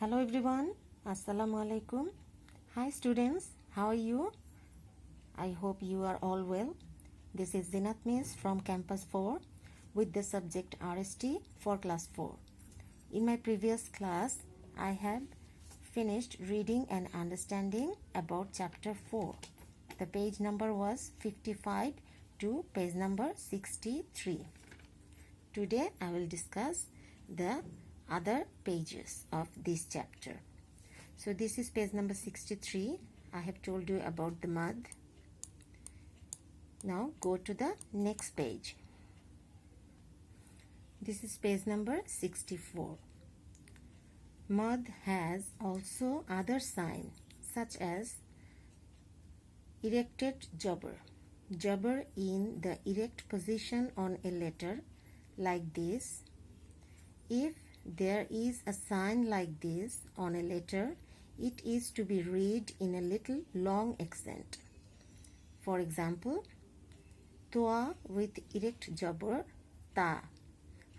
Hello everyone, Assalamu alaikum. Hi students, how are you? I hope you are all well. This is Zinat Miss from Campus 4 with the subject RST for class 4. In my previous class, I have finished reading and understanding about chapter 4. The page number was 55 to page number 63. Today I will discuss the other pages of this chapter. So this is page number 63. I have told you about the mud. Now go to the next page. This is page number 64. Mud has also other signs such as erected jabr. Jabr in the erect position on a letter like this. If there is a sign like this on a letter, it is to be read in a little long accent. For example, toa with erect jabr, ta.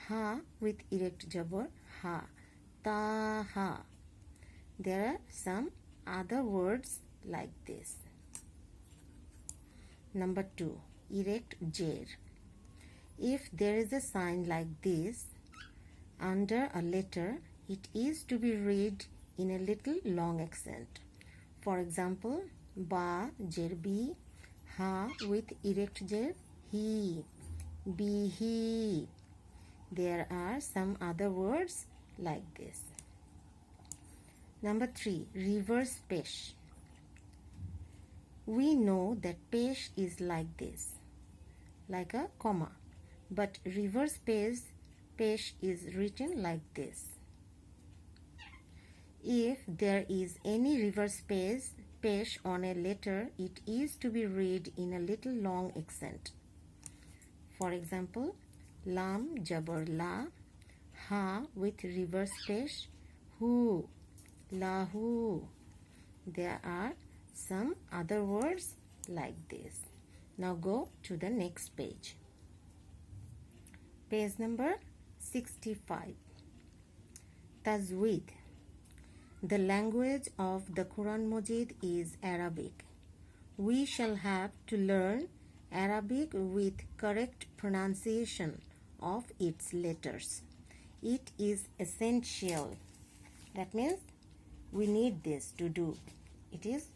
Ha with erect jabr, ha. Ta ha. There are some other words like this. Number 2. Erect jer. If there is a sign like this under a letter, it is to be read in a little long accent. For example, ba jer bi, ha with erect jer, he, be he. There are some other words like this. Number 3. Reverse pesh. We know that pesh is like this, like a comma, but reverse pesh is written like this. If there is any reverse pesh on a letter, it is to be read in a little long accent. For example, lam jabr la, ha with reverse pesh, hu, lahu. There are some other words like this. Now go to the next page. Page number 65. Tajweed. The language of the Quran Majid is Arabic. We shall have to learn Arabic with correct pronunciation of its letters. It is essential. That means we need this to do. It is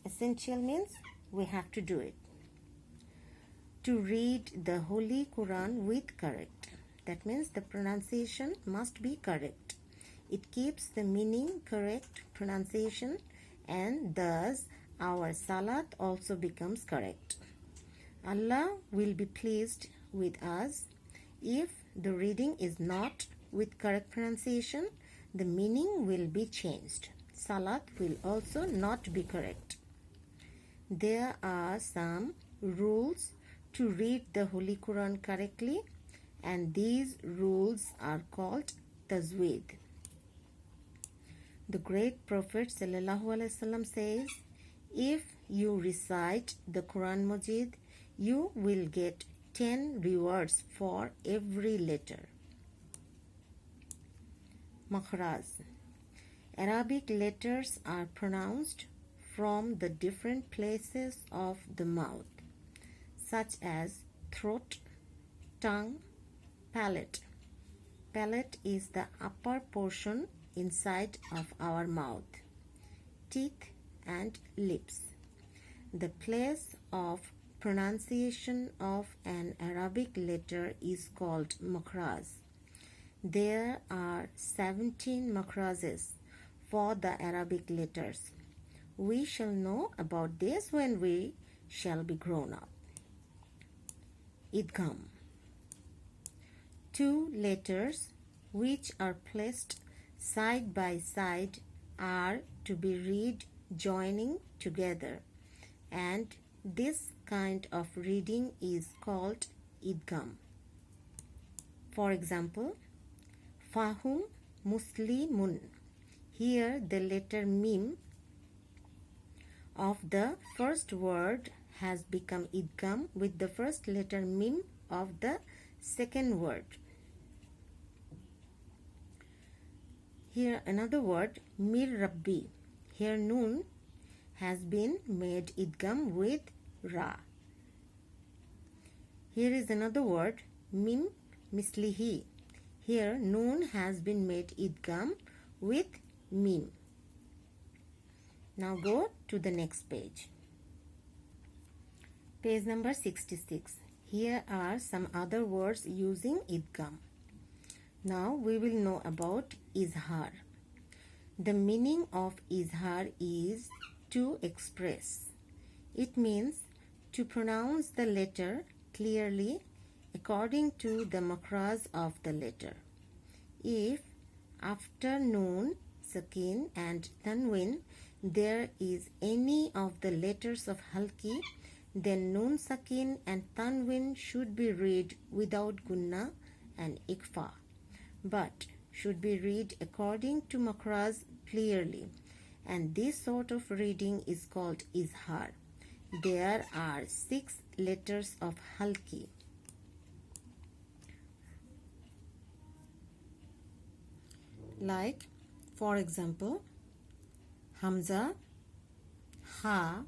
essential means we have to do it. To read the Holy Quran with correct. That means the pronunciation must be correct. It keeps the meaning correct pronunciation, and thus our salat also becomes correct. Allah will be pleased with us if the reading is not with correct pronunciation. The meaning will be changed. Salat will also not be correct. There are some rules to read the Holy Quran correctly, and these rules are called tajweed. The great Prophet ﷺ says, if you recite the Quran Majid, you will get 10 rewards for every letter. Makhraj. Arabic letters are pronounced from the different places of the mouth, such as throat, tongue, palate. Palate is the upper portion inside of our mouth, teeth and lips. The place of pronunciation of an Arabic letter is called makhraj. There are 17 makhrajes for the Arabic letters. We shall know about this when we shall be grown up. Idgham. Two letters which are placed side by side are to be read joining together, and this kind of reading is called idgham. For example, fahum muslimun. Here the letter mim of the first word has become idgham with the first letter mim of the second word. Here another word, mir rabbi. Here noon has been made idgham with ra. Here is another word, mim mislihi. Here noon has been made idgham with mim. Now go to the next page. Page number 66. Here are some other words using idgham. Now we will know about izhar. The meaning of izhar is to express. It means to pronounce the letter clearly according to the makhraj of the letter. If after noon, sakin and tanwin there is any of the letters of halki, then noon sakin and tanwin should be read without gunna and ikfa, but should be read according to makhraj clearly, and this sort of reading is called izhar. There are 6 letters of halki. Like, for example, hamza, ha,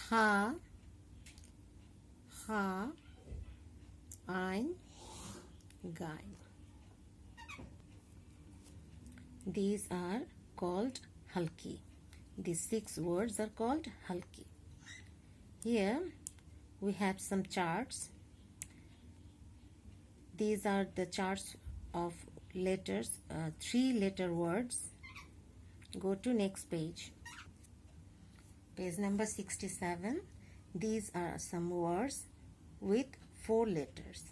ha, ha, ain, gain. These are called halki. These 6 words are called halki. Here we have some charts. These are the charts of letters, 3-letter words. Go to next page. Page number 67. These are some words with 4 letters.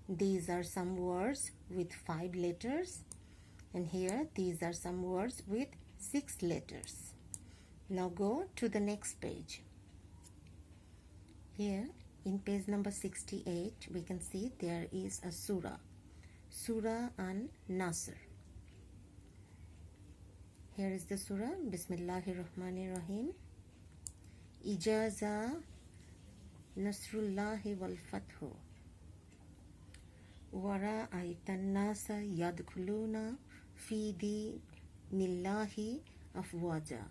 These are some words with 5 letters. And here these are some words with 6 letters. Now go to the next page. Here in page number 68 we can see there is a surah. Surah An-Nasr. Here is the surah. Bismillahirrahmanirrahim. Ijaza Nasrullahi wal Fathu. Wara aitan nasa yadkhuluna fi dinillahi afwaja.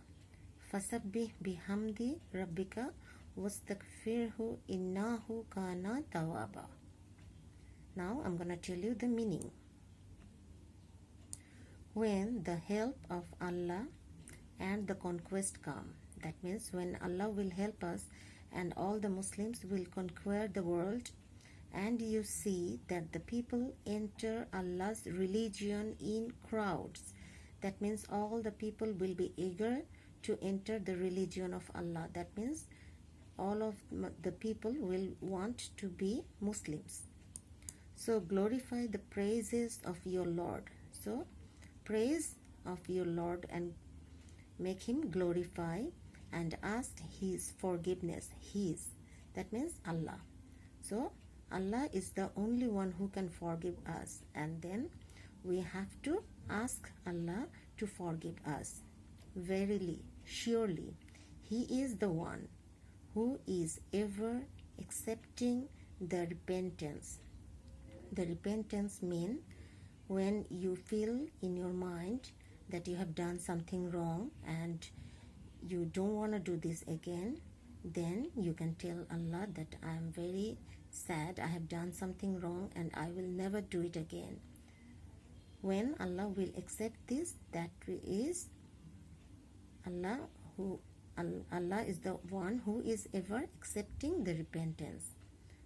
Fasabbih bihamdi rabbika wastaghfirhu innahu kana tawwaba. Now I'm going to tell you the meaning. When the help of Allah and the conquest come, that means when Allah will help us and all the Muslims will conquer the world, and you see that the people enter Allah's religion in crowds, that means all the people will be eager to enter the religion of Allah. That means all of the people will want to be Muslims. So glorify the praises of your Lord. So praise of your Lord and make him glorify and ask his forgiveness. His, that means Allah. So Allah is the only one who can forgive us, and then we have to ask Allah to forgive us. Verily, surely, he is the one who is ever accepting the repentance. The repentance means when you feel in your mind that you have done something wrong and you don't want to do this again, then you can tell Allah that I am very sad, I have done something wrong and I will never do it again. When Allah will accept this, that is Allah is the one who is ever accepting the repentance.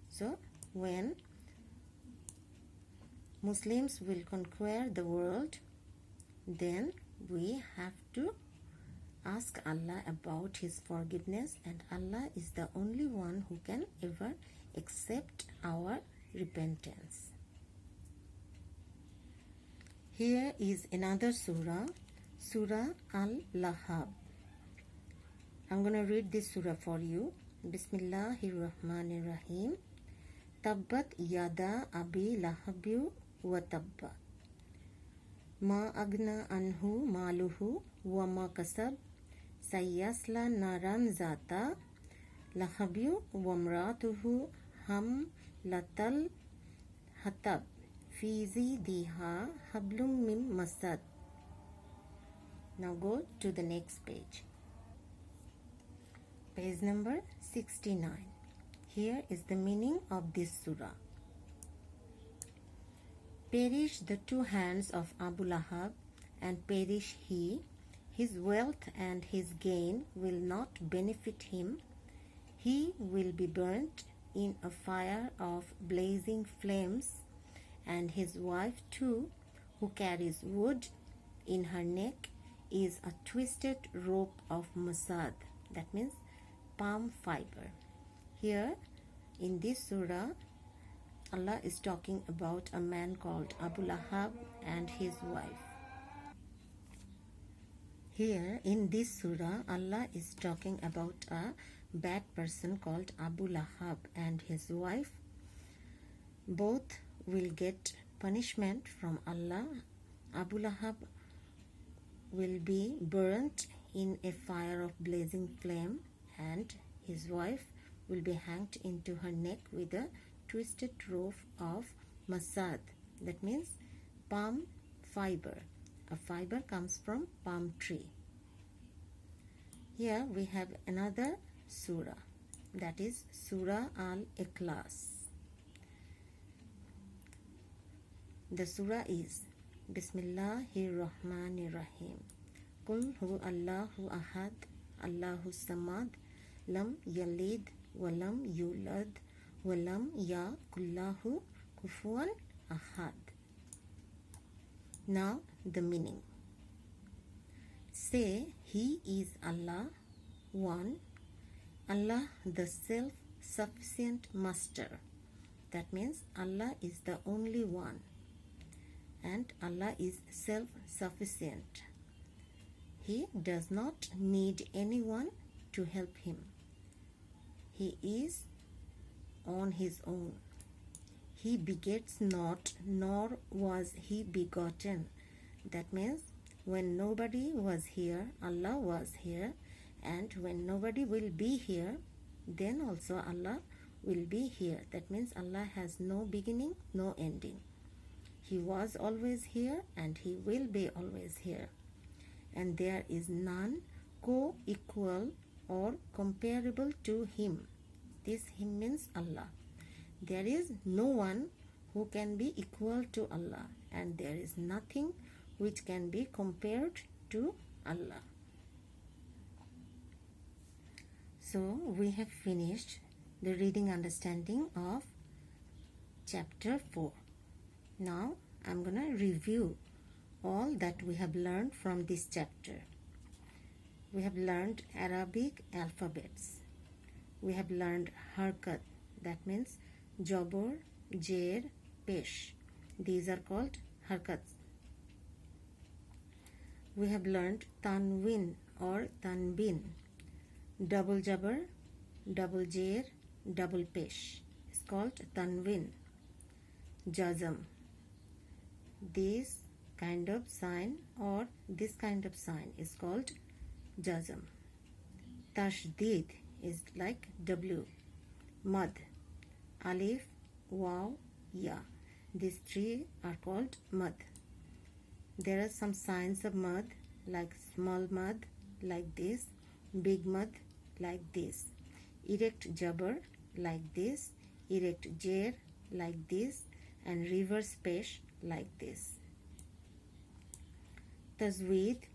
So when Muslims will conquer the world, then we have to ask Allah about his forgiveness, and Allah is the only one who can ever accept our repentance. Here is another surah, Surah Al-Lahab. I'm going to read this surah for you. Bismillahirrahmanirrahim. Tabbat yada abi lahabu wa tabba. Ma agna anhu maluhu wa ma kasab. Sayyasla naran zata lahabu wa mratuhu ham latal hatab في زيدها حبل من مسد. Now go to the next page. Page number 69. Here is the meaning of this surah. Perish the two hands of Abu Lahab, and perish he. His wealth and his gain will not benefit him. He will be burnt in a fire of blazing flames, and his wife too, who carries wood in her neck, is a twisted rope of masad. That means palm fiber. Here in this surah, Allah is talking about a man called Abu Lahab and his wife. Here in this surah, Allah is talking about a bad person called Abu Lahab and his wife. Both will get punishment from Allah. Abu Lahab will be burnt in a fire of blazing flame, and his wife will be hanged into her neck with a twisted rope of masad. That means palm fiber. A fiber comes from palm tree. Here we have another surah, that is Surah Al-Ikhlas. The surah is Bismillahirrahmanirrahim. Qul hu Allahu ahad, Allahu samad, lam yalid walam yulad walam yakullahu kufuwan ahad. Now the meaning. Say, He is Allah, one, Allah the self-sufficient master. That means Allah is the only one, and Allah is self-sufficient. He does not need anyone to help him. He is on his own. He begets not, nor was he begotten. That means when nobody was here, Allah was here, and when nobody will be here, then also Allah will be here. That means Allah has no beginning, no ending. He was always here and He will be always here. And there is none co-equal or comparable to Him. This Him means Allah. There is no one who can be equal to Allah, and there is nothing which can be compared to Allah. So we have finished the reading understanding of chapter 4. Now I'm going to review all that we have learned from this chapter. We have learned Arabic alphabets. We have learned harkat, that means jabr, jer, pesh. These are called harkats. We have learned tanwin or tanbin, double jabr, double jer, double pesh. It's called tanwin. Jazm. This kind of sign or this kind of sign is called jazm. Tashdid is like W. Mad. Alif, Waw, Ya. These three are called mad. There are some signs of mad, like small mad like this, big mad like this, erect jabr like this, erect jer like this, and reverse pesh like this. Tajweed.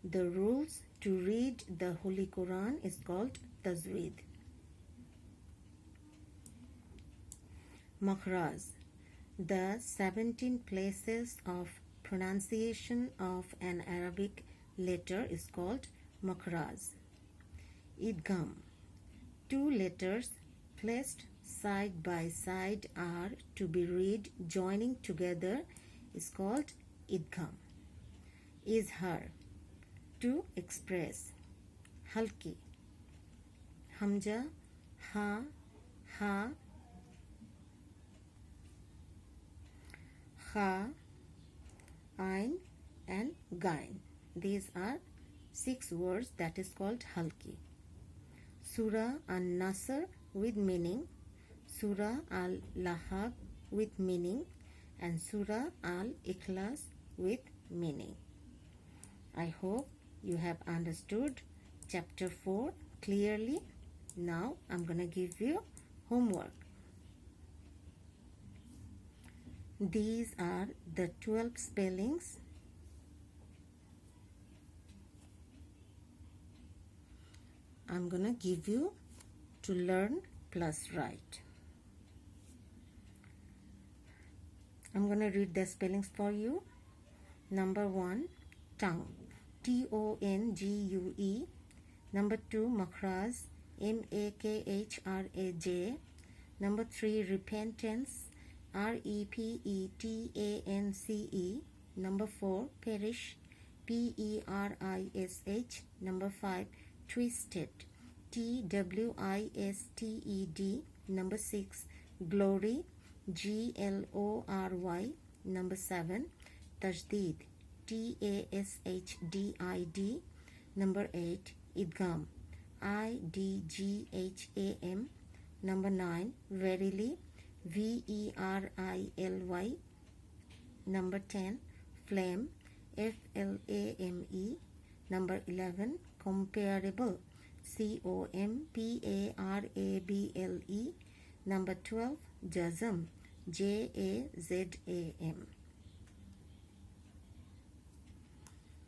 The rules to read the Holy Quran is called Tajweed. Makhraj. The 17 places of pronunciation of an Arabic letter is called makhraj. Idgham. Two letters placed side by side are to be read joining together is called idgham. Izhar. To express. Halki. Hamza, ha, kha, ain, and gain. These are 6 words that is called halki. Surah An-Nasr with meaning, Surah Al-Lahab with meaning, and Surah Al-Ikhlas with meaning. I hope you have understood chapter 4 clearly. Now I'm going to give you homework. These are the 12 spellings I'm going to give you to learn plus write. I'm going to read the spellings for you. Number 1, tongue, T-O-N-G-U-E. Number 2, makhraj, M-A-K-H-R-A-J. Number 3, repentance, R-E-P-E-T-A-N-C-E. Number 4, perish, P-E-R-I-S-H. Number 5, twisted, T-W-I-S-T-E-D. Number 6, glory, G-L-O-R-Y. Number 7, tashdid, T-A-S-H-D-I-D. Number 8, idgham, I-D-G-H-A-M. Number 9, verily, V-E-R-I-L-Y. Number 10, flame, F-L-A-M-E. Number 11, comparable, C-O-M-P-A-R-A-B-L-E. Number 12, jazm, J-A-Z-A-M.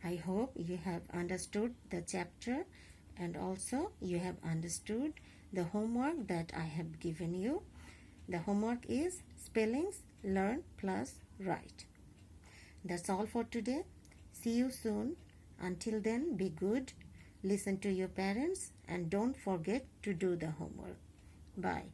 I hope you have understood the chapter and also you have understood the homework that I have given you. The homework is spellings, learn plus write. That's all for today. See you soon. Until then, be good, listen to your parents, and don't forget to do the homework. Bye.